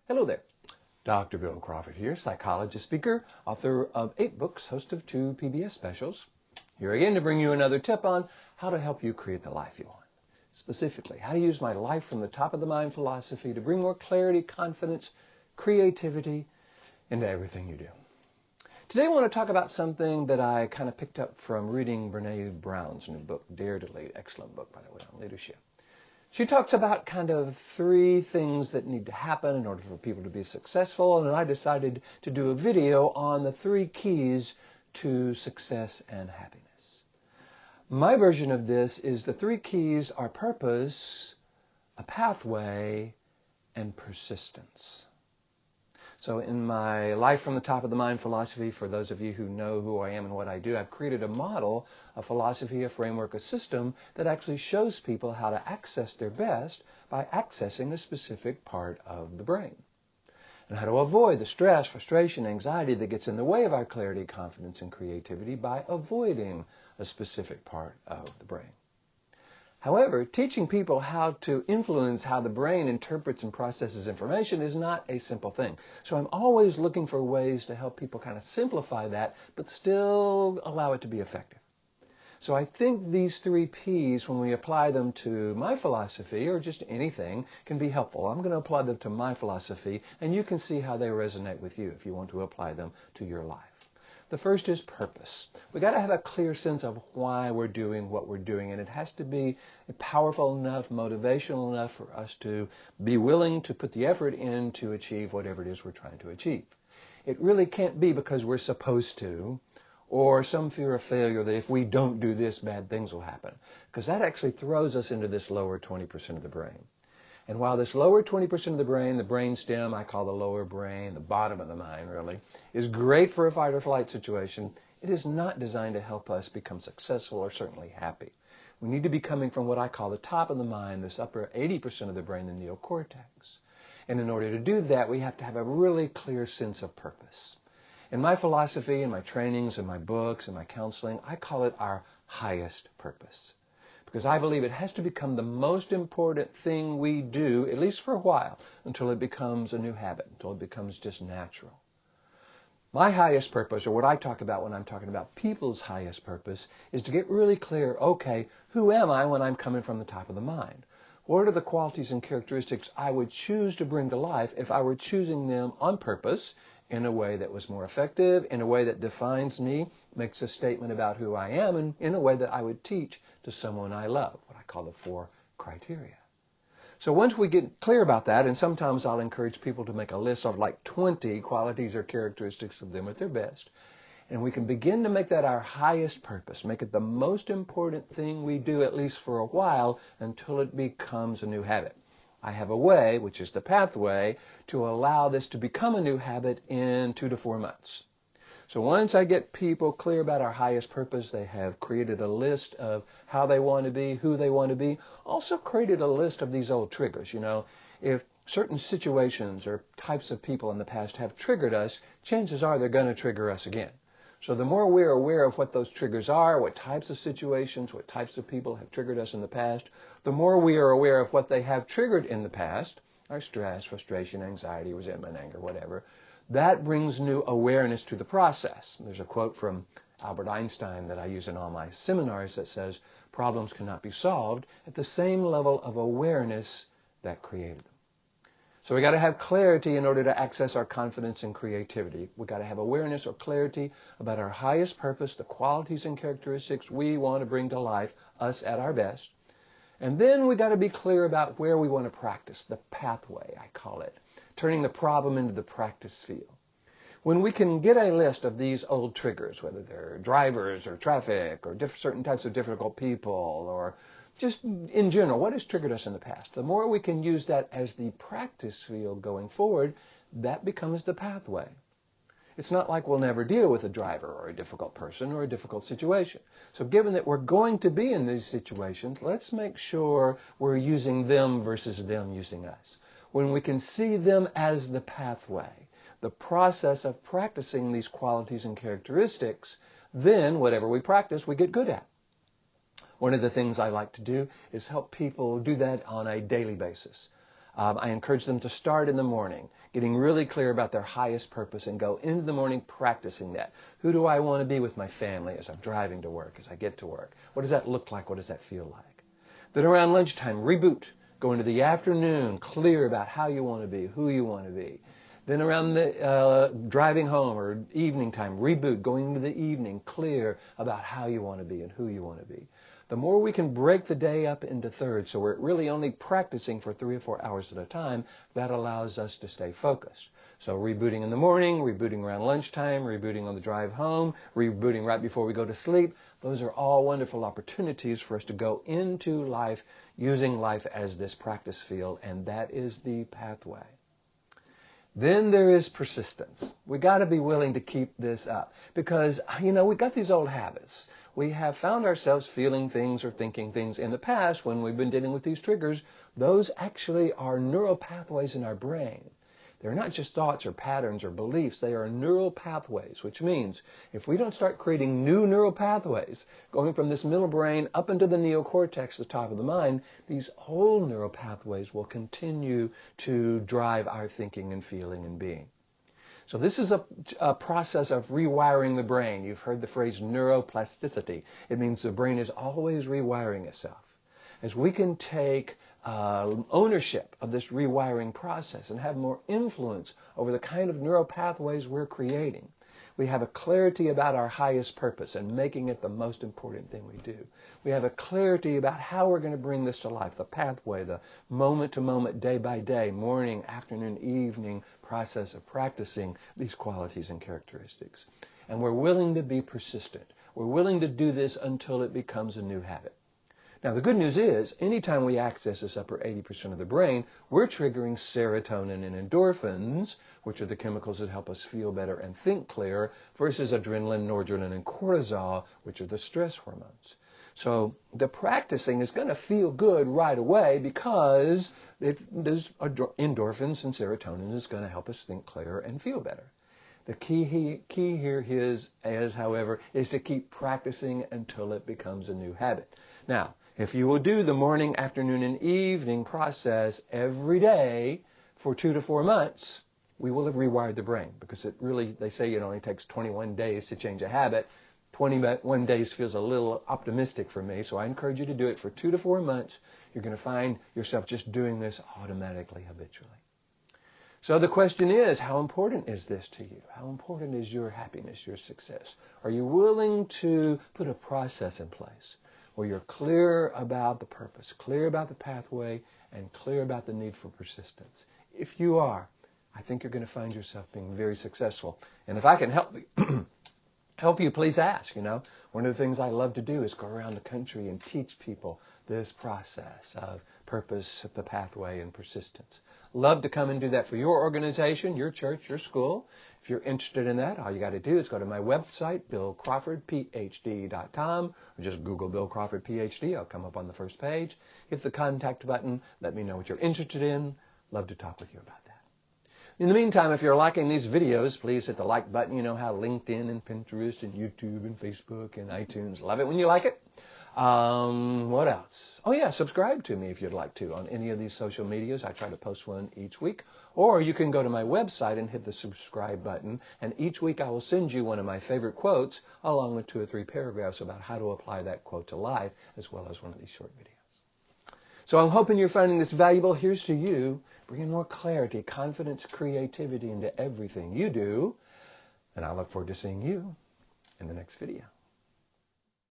Hello there. Dr. Bill Crawford here, psychologist, speaker, author of 8 books, host of 2 PBS specials. Here again to bring you another tip on how to help you create the life you want. Specifically, how to use my life from the top of the mind philosophy to bring more clarity, confidence, creativity into everything you do. Today I want to talk about something that I kind of picked up from reading Brene Brown's new book, Dare to Lead. Excellent book, by the way, on leadership. She talks about kind of 3 things that need to happen in order for people to be successful, and I decided to do a video on the 3 keys to success and happiness. My version of this is the 3 keys are purpose, a pathway, and persistence. So in my life from the top of the mind philosophy, for those of you who know who I am and what I do, I've created a model, a philosophy, a framework, a system that actually shows people how to access their best by accessing a specific part of the brain. And how to avoid the stress, frustration, anxiety that gets in the way of our clarity, confidence, and creativity by avoiding a specific part of the brain. However, teaching people how to influence how the brain interprets and processes information is not a simple thing. So I'm always looking for ways to help people kind of simplify that, but still allow it to be effective. So I think these 3 P's, when we apply them to my philosophy or just anything, can be helpful. I'm going to apply them to my philosophy, and you can see how they resonate with you if you want to apply them to your life. The first is purpose. We've got to have a clear sense of why we're doing what we're doing, and it has to be powerful enough, motivational enough for us to be willing to put the effort in to achieve whatever it is we're trying to achieve. It really can't be because we're supposed to, or some fear of failure that if we don't do this, bad things will happen, because that actually throws us into this lower 20% of the brain. And while this lower 20% of the brain stem, I call the lower brain, the bottom of the mind really, is great for a fight or flight situation, it is not designed to help us become successful or certainly happy. We need to be coming from what I call the top of the mind, this upper 80% of the brain, the neocortex. And in order to do that, we have to have a really clear sense of purpose. In my philosophy, in my trainings, in my books, in my counseling, I call it our highest purpose. Because I believe it has to become the most important thing we do, at least for a while, until it becomes a new habit, until it becomes just natural. My highest purpose, or what I talk about when I'm talking about people's highest purpose, is to get really clear, okay, who am I when I'm coming from the top of the mind? What are the qualities and characteristics I would choose to bring to life if I were choosing them on purpose, in a way that was more effective, in a way that defines me, makes a statement about who I am, and in a way that I would teach to someone I love, what I call the 4 criteria. So once we get clear about that, and sometimes I'll encourage people to make a list of like 20 qualities or characteristics of them at their best, and we can begin to make that our highest purpose, make it the most important thing we do, at least for a while, until it becomes a new habit. I have a way, which is the pathway, to allow this to become a new habit in 2 to 4 months. So once I get people clear about our highest purpose, they have created a list of how they want to be, who they want to be, also created a list of these old triggers. You know, if certain situations or types of people in the past have triggered us, chances are they're going to trigger us again. So the more we're aware of what those triggers are, what types of situations, what types of people have triggered us in the past, the more we are aware of what they have triggered in the past, our stress, frustration, anxiety, resentment, anger, whatever, that brings new awareness to the process. There's a quote from Albert Einstein that I use in all my seminars that says, problems cannot be solved at the same level of awareness that created them. So we got to have clarity in order to access our confidence and creativity. We got to have awareness or clarity about our highest purpose, the qualities and characteristics we want to bring to life, us at our best. And then we got to be clear about where we want to practice, the pathway, I call it, turning the problem into the practice field. When we can get a list of these old triggers, whether they're drivers or traffic or certain types of difficult people or just in general, what has triggered us in the past? The more we can use that as the practice field going forward, that becomes the pathway. It's not like we'll never deal with a driver or a difficult person or a difficult situation. So given that we're going to be in these situations, let's make sure we're using them versus them using us. When we can see them as the pathway, the process of practicing these qualities and characteristics, then whatever we practice, we get good at. One of the things I like to do is help people do that on a daily basis. I encourage them to start in the morning, getting really clear about their highest purpose and go into the morning practicing that. Who do I want to be with my family as I'm driving to work, as I get to work? What does that look like? What does that feel like? Then around lunchtime, reboot. Go into the afternoon, clear about how you want to be, who you want to be. Then around the driving home or evening time, reboot, going into the evening, clear about how you want to be and who you want to be. The more we can break the day up into thirds, so we're really only practicing for 3 or 4 hours at a time, that allows us to stay focused. So rebooting in the morning, rebooting around lunchtime, rebooting on the drive home, rebooting right before we go to sleep. Those are all wonderful opportunities for us to go into life using life as this practice field, and that is the pathway. Then there is persistence. We got to be willing to keep this up because, we've got these old habits. We have found ourselves feeling things or thinking things in the past when we've been dealing with these triggers. Those actually are neural pathways in our brain. They're not just thoughts or patterns or beliefs. They are neural pathways, which means if we don't start creating new neural pathways, going from this middle brain up into the neocortex, the top of the mind, these old neural pathways will continue to drive our thinking and feeling and being. So this is a process of rewiring the brain. You've heard the phrase neuroplasticity. It means the brain is always rewiring itself. As we can take ownership of this rewiring process and have more influence over the kind of neural pathways we're creating, we have a clarity about our highest purpose and making it the most important thing we do. We have a clarity about how we're going to bring this to life, the pathway, the moment-to-moment, day-by-day, morning, afternoon, evening process of practicing these qualities and characteristics. And we're willing to be persistent. We're willing to do this until it becomes a new habit. Now, the good news is, anytime we access this upper 80% of the brain, we're triggering serotonin and endorphins, which are the chemicals that help us feel better and think clearer, versus adrenaline, noradrenaline, and cortisol, which are the stress hormones. So the practicing is going to feel good right away because there's endorphins and serotonin is going to help us think clearer and feel better. The key here is, however, is to keep practicing until it becomes a new habit. Now, if you will do the morning, afternoon, and evening process every day for 2 to 4 months, we will have rewired the brain because they say it only takes 21 days to change a habit. 21 days feels a little optimistic for me, so I encourage you to do it for 2 to 4 months. You're going to find yourself just doing this automatically, habitually. So the question is, how important is this to you? How important is your happiness, your success? Are you willing to put a process in place where you're clear about the purpose, clear about the pathway, and clear about the need for persistence? If you are, I think you're going to find yourself being very successful. And if I can help you, please ask. One of the things I love to do is go around the country and teach people this process of purpose, the pathway, and persistence. Love to come and do that for your organization, your church, your school. If you're interested in that, all you got to do is go to my website, BillCrawfordPh.D.com, or just Google Bill Crawford Ph.D. I'll come up on the first page. Hit the contact button. Let me know what you're interested in. Love to talk with you about that. In the meantime, if you're liking these videos, please hit the like button. You know how LinkedIn and Pinterest and YouTube and Facebook and iTunes love it when you like it. What else? Oh yeah, subscribe to me if you'd like to on any of these social medias. I try to post one each week. Or you can go to my website and hit the subscribe button, and each week I will send you one of my favorite quotes along with 2 or 3 paragraphs about how to apply that quote to life, as well as one of these short videos. So I'm hoping you're finding this valuable. Here's to you, bringing more clarity, confidence, creativity into everything you do. And I look forward to seeing you in the next video.